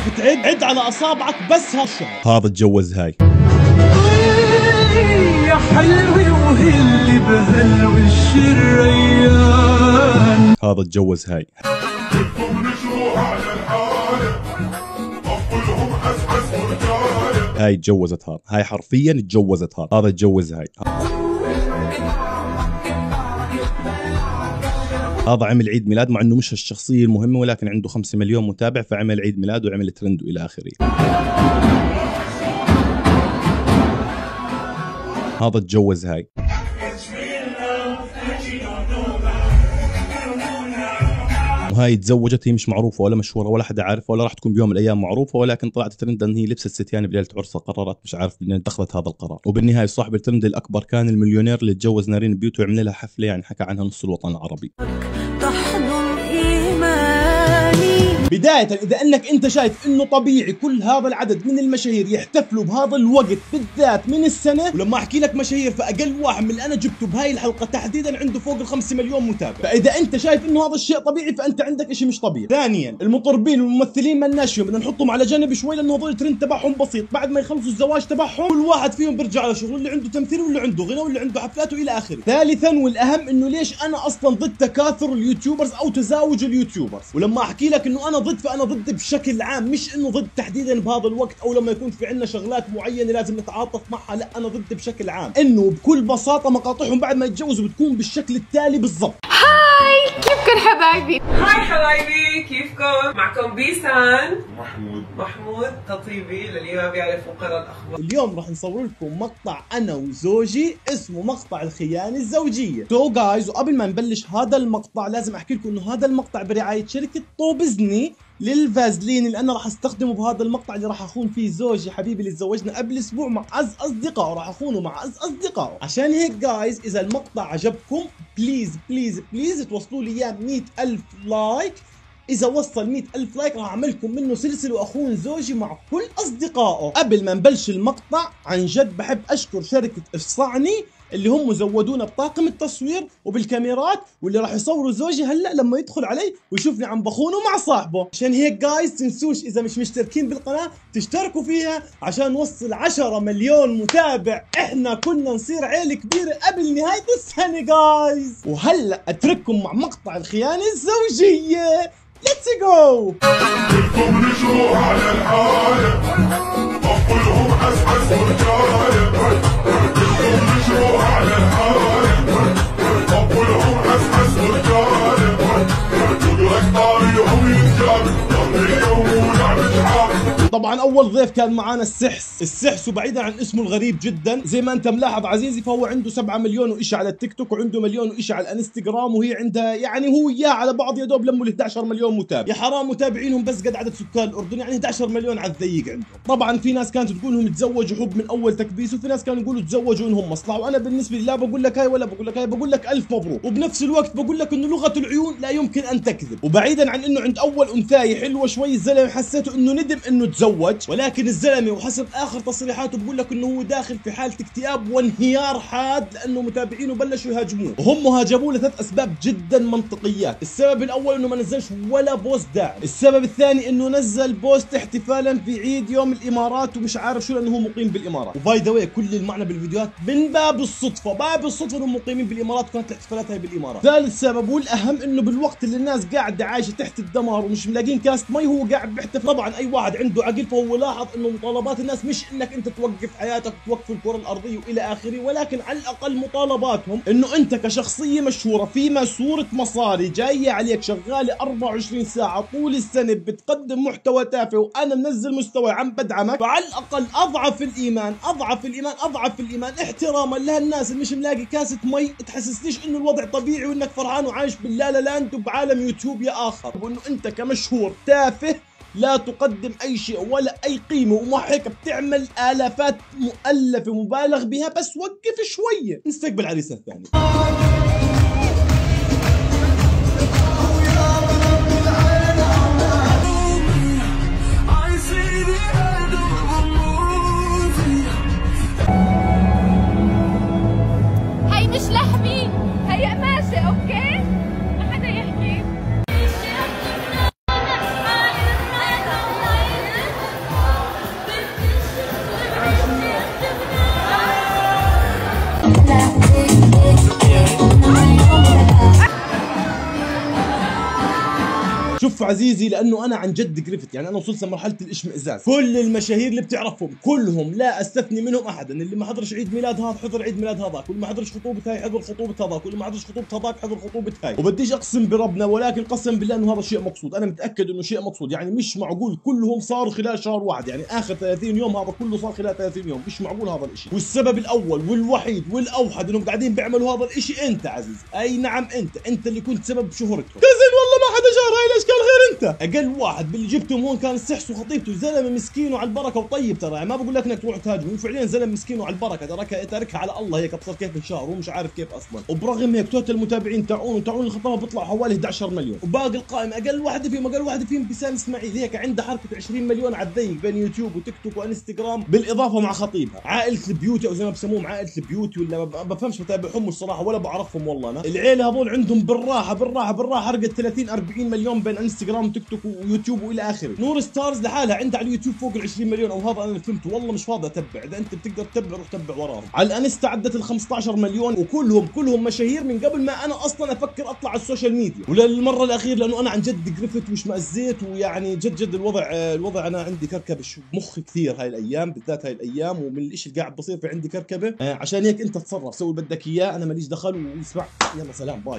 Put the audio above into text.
بتعرف تعد عد على اصابعك بس هالشهر. هذا اتجوز هاي. يا حلوي وهلي بهالوش الريان. هذا اتجوز هاي. هاي اتجوزت هذا. هاي حرفيا اتجوزت هذا. هذا اتجوز هاي. هذا عمل عيد ميلاد مع انه مش الشخصيه المهمه، ولكن عنده 5 مليون متابع، فعمل عيد ميلاد وعمل ترند والى اخره. هذا اتجوز هاي. وهاي تزوجت، هي مش معروفه ولا مشهوره ولا حدا عارفها ولا راح تكون بيوم من الايام معروفه، ولكن طلعت ترند ان هي لبست ستيان بليله عرسها. قررت مش عارف منين اتخذت هذا القرار. وبالنهايه صاحب الترند الاكبر كان المليونير اللي تجوز نارين بيوت وعمل لها حفله، يعني حكى عنها نص الوطن العربي. بداية إذا أنك أنت شايف إنه طبيعي كل هذا العدد من المشاهير يحتفلوا بهذا الوقت بالذات من السنة، ولما أحكي لك مشاهير فأقل واحد من اللي أنا جبته بهاي الحلقة تحديدا عنده فوق ال5 مليون متابع، فإذا أنت شايف إنه هذا الشيء طبيعي فأنت عندك إشي مش طبيعي. ثانيا المطربين والممثلين مالناش فيهم، بدنا نحطهم على جنب شوي لأنه هذول الترند تبعهم بسيط، بعد ما يخلصوا الزواج تبعهم كل واحد فيهم بيرجع على شغله، اللي عنده تمثيل واللي عنده غنى واللي عنده حفلات وإلى آخره. ثالثا والأهم إنه ليش أنا أصلا ضد تكاثر اليوتيوبرز أو تزاوج اليوتيوبرز، ولما أحكي لك إنه أنا ضد فأنا ضد بشكل عام، مش انه ضد تحديدا بهذا الوقت او لما يكون في عندنا شغلات معينه لازم نتعاطف معها، لا انا ضد بشكل عام، انه بكل بساطه مقاطعهم بعد ما يتجوزوا بتكون بالشكل التالي بالضبط. هاي كيفكم حبايبي؟ هاي حبايبي كيفكم؟ معكم بيسان محمود خطيبي للي ما بيعرفوا قرا الاخبار. اليوم راح نصور لكم مقطع انا وزوجي اسمه مقطع الخيانه الزوجيه. سو جايز، وقبل ما نبلش هذا المقطع لازم احكي لكم انه هذا المقطع برعايه شركه طوبزني للفازلين اللي انا راح استخدمه بهذا المقطع اللي راح اخون فيه زوجي حبيبي اللي تزوجنا قبل اسبوع مع اصدقائه، راح اخونه مع اصدقائه. عشان هيك جايز اذا المقطع عجبكم بليز بليز بليز توصلوا لي اياه 100,000 لايك. إذا وصل 100,000 لايك راح أعملكم منه سلسلة وأخون زوجي مع كل أصدقائه. قبل ما نبلش المقطع عن جد بحب أشكر شركة افصعني اللي هم زودونا بطاقم التصوير وبالكاميرات، واللي راح يصوروا زوجي هلا لما يدخل علي ويشوفني عم بخونه مع صاحبه. عشان هيك جايز تنسوش إذا مش مشتركين بالقناة تشتركوا فيها عشان نوصل 10 مليون متابع. إحنا كنا نصير عيلة كبيرة قبل نهاية السنة جايز. وهلا أترككم مع مقطع الخيانة الزوجية. ليتس جو. بدكم نجروا على الحالة طفلهم حسحس ورجالة. بدكم نجروا على الحالة طفلهم حسحس ورجالة. ولك طاريهم ينجاب يوم ولعبة حالة. طبعا اول ضيف كان معانا السحس وبعيدا عن اسمه الغريب جدا زي ما انت ملاحظ عزيزي، فهو عنده 7 مليون وإشي على التيك توك وعنده مليون وإشي على الانستغرام، وهي عندها يعني هو وياه على بعض يا دوب لموا ال 11 مليون متابع. يا حرام متابعينهم بس قد عدد سكان الاردن، يعني 11 مليون على الضيق عندهم. طبعا في ناس كانت تقول انهم تزوجوا حب من اول تكبيس، وفي ناس كانوا يقولوا تزوجوا انهم مصلحه، وانا بالنسبه لي لا بقول لك هاي ولا بقول لك هاي، بقول لك الف مبروك، وبنفس الوقت بقول لك انه لغه العيون لا يمكن ان تكذب. وبعيدا عن انه عند اول انثايه حلوه شوي الزلمه حسيته انه ندم انه تزوج، ولكن الزلمه وحسب اخر تصريحاته بقول لك انه هو داخل في حاله اكتئاب وانهيار حاد لانه متابعينه بلشوا يهاجموه، وهم هاجموه لثلاث اسباب جدا منطقيات. السبب الاول انه ما نزلش ولا بوست داعم، السبب الثاني انه نزل بوست احتفالا في عيد يوم الامارات ومش عارف شو لانه هو مقيم بالامارات، وباي ذا واي كل المعنى بالفيديوهات من باب الصدفه، انهم مقيمين بالامارات وكانت الاحتفالات هاي بالامارات. ثالث سبب والاهم انه بالوقت اللي الناس قاعده عايشه تحت الدمار ومش ملاقين كاسه مي هو قاعد بيحتفل. طبعا اي واحد عنده عقل فهو لاحظ انه مطالبات الناس مش انك انت توقف حياتك وتوقف الكره الارضيه والى اخره، ولكن على الاقل مطالباتهم انه انت كشخصيه مشهوره في ماسوره مصاري جايه عليك شغاله 24 ساعه طول السنه بتقدم محتوى تافه وانا منزل مستوى عم بدعمك، فعلى الاقل اضعف الايمان احتراما لهالناس اللي مش ملاقي كاسه مي تحسسنيش انه الوضع طبيعي وانك فرحان وعايش باللا لاند وبعالم يوتيوب يا اخر، وانه انت كمشهور تافه لا تقدم اي شيء ولا اي قيمه ومع هيك بتعمل الافات مؤلفه مبالغ بها، بس وقف شويه نستقبل عريسنا الثاني. هي مش لحمي، هي قماشه اوكي؟ ما حدا يحكي. شوف عزيزي، لانه انا عن جد قرفت، يعني انا وصلت لمرحله الاشمئزاز. كل المشاهير اللي بتعرفهم كلهم لا استثني منهم احدا، اللي ما حضرش عيد ميلاد هذا حضر عيد ميلاد هذاك، واللي ما حضرش خطوبه هاي حضر خطوبه هذاك، واللي ما حضرش خطوبه هذاك حضر خطوبه هاي. وبديش اقسم بربنا، ولكن قسم بالله انه هذا شيء مقصود، انا متاكد انه شيء مقصود. يعني مش معقول كلهم صاروا خلال شهر واحد، يعني اخر 30 يوم هذا كله صار خلال 30 يوم، مش معقول هذا الشيء. والسبب الاول والوحيد والاوحد انهم قاعدين بيعملوا هذا الشيء انت عزيز، اي نعم انت اللي كنت سبب شهرتهم. كزن والله ما حدا جار هاي الاشكال غير انت. اقل واحد باللي جبتهم هون كان السحس وخطيبته، زلمه مسكين وعلى البركه وطيب ترى، يعني ما بقول لك انك تروح تهاجمه، فعليا زلمه مسكين وعلى البركه، تركها على الله هيك، ابصر كيف انشهر هو مش عارف كيف اصلا. وبرغم هيك توتال المتابعين تاعون الخطابه بيطلع حوالي 11 مليون، وباقي القائمه اقل واحده فيهم بسام اسماعيل، هيك عندها حركه 20 مليون على الضيق بين يوتيوب وتيك توك وانستغرام، بالاضافه مع خطيبها. عائله البيوتي او زي ما بسموهم عائله البيوتي، ولا ما بفهمش بتابعهم الصراحه ولا بعرفهم والله انا. العيله هذول عندهم بالراحه حرقت 30 40 مليون بين انستغرام وتيك توك ويوتيوب والى اخره. نور ستارز لحالها عندها على اليوتيوب فوق ال 20 مليون، او هذا انا اللي فهمته، والله مش فاضي اتبع، اذا انت بتقدر تتبع روح تبع وراهم. على الانستا عدت ال 15 مليون، وكلهم مشاهير من قبل ما انا اصلا افكر اطلع على السوشيال ميديا. وللمره الاخير لانه انا عن جد قرفت واشمئزيت، ويعني جد الوضع انا عندي كركبه مخي كثير هاي الايام، بالذات هاي الايام، ومن الشيء اللي قاعد بصير في عندي كركبه. عشان هيك انت تصرف سوي اللي بدك اياه، انا ماليش دخل. واسمع، يلا سلام باي.